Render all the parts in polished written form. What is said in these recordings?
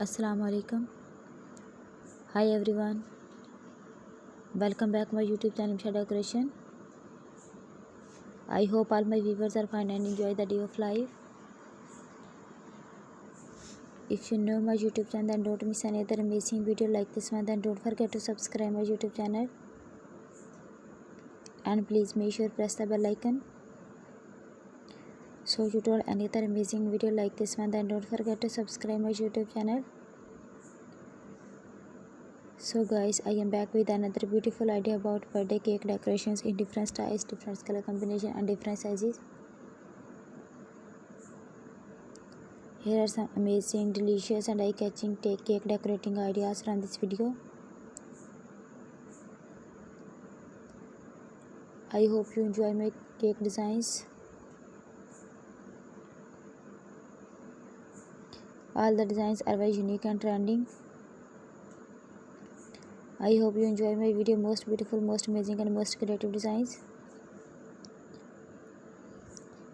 Assalamu alaikum. Hi everyone. Welcome back my YouTube channel Rimsha Decoration. I hope all my viewers are fine and enjoy the day of life. If you know my YouTube channel then don't miss another amazing video like this one, then don't forget to subscribe my YouTube channel. And please make sure press the bell icon so you don't another amazing video like this one, then don't forget to subscribe my YouTube channel. So guys, I am back with another beautiful idea about birthday cake decorations in different styles, different color combination and different sizes. Here are some amazing, delicious and eye-catching cake decorating ideas from this video. I hope you enjoy my cake designs. All the designs are very unique and trending. I hope you enjoy my video. Most beautiful, most amazing and most creative designs.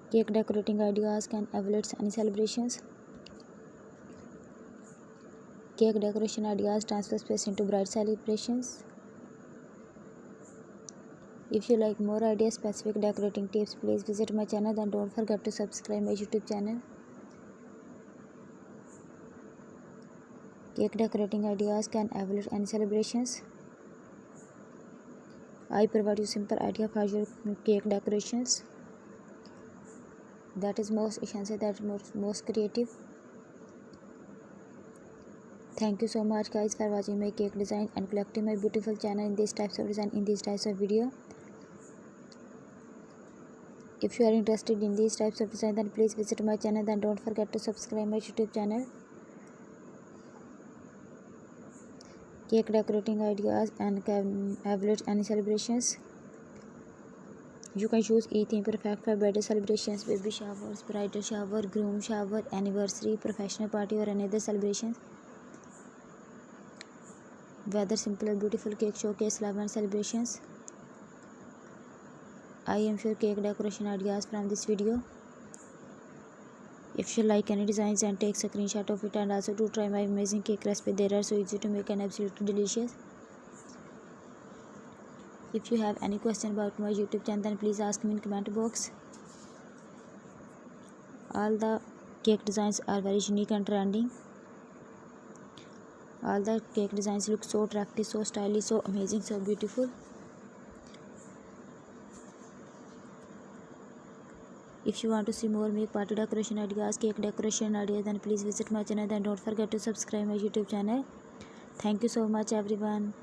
Cake decorating ideas can evaluate any celebrations. Cake decoration ideas transfer space into bright celebrations. If you like more ideas, specific decorating tips, please visit my channel and don't forget to subscribe my YouTube channel. Cake decorating ideas can evaluate any celebrations. I provide you simple idea for your cake decorations. That is most essential, that is most creative. Thank you so much guys for watching my cake design and collecting my beautiful channel in these types of design, in these types of video. If you are interested in these types of design, then please visit my channel and don't forget to subscribe my YouTube channel. Cake decorating ideas and can evaluate any celebrations. You can choose a theme perfect for birthday celebrations, baby showers, bridal shower, groom shower, anniversary, professional party or another celebrations. Whether simple or beautiful cake showcase love and celebrations. I am sure cake decoration ideas from this video. If you like any designs, then take a screenshot of it and also to try my amazing cake recipe. They are so easy to make and absolutely delicious. If you have any question about my YouTube channel, then please ask me in comment box. All the cake designs are very unique and trending. All the cake designs look so attractive, so stylish, so amazing, so beautiful. If you want to see more make party decoration ideas, cake decoration ideas, then please visit my channel and don't forget to subscribe my YouTube channel. Thank you so much everyone.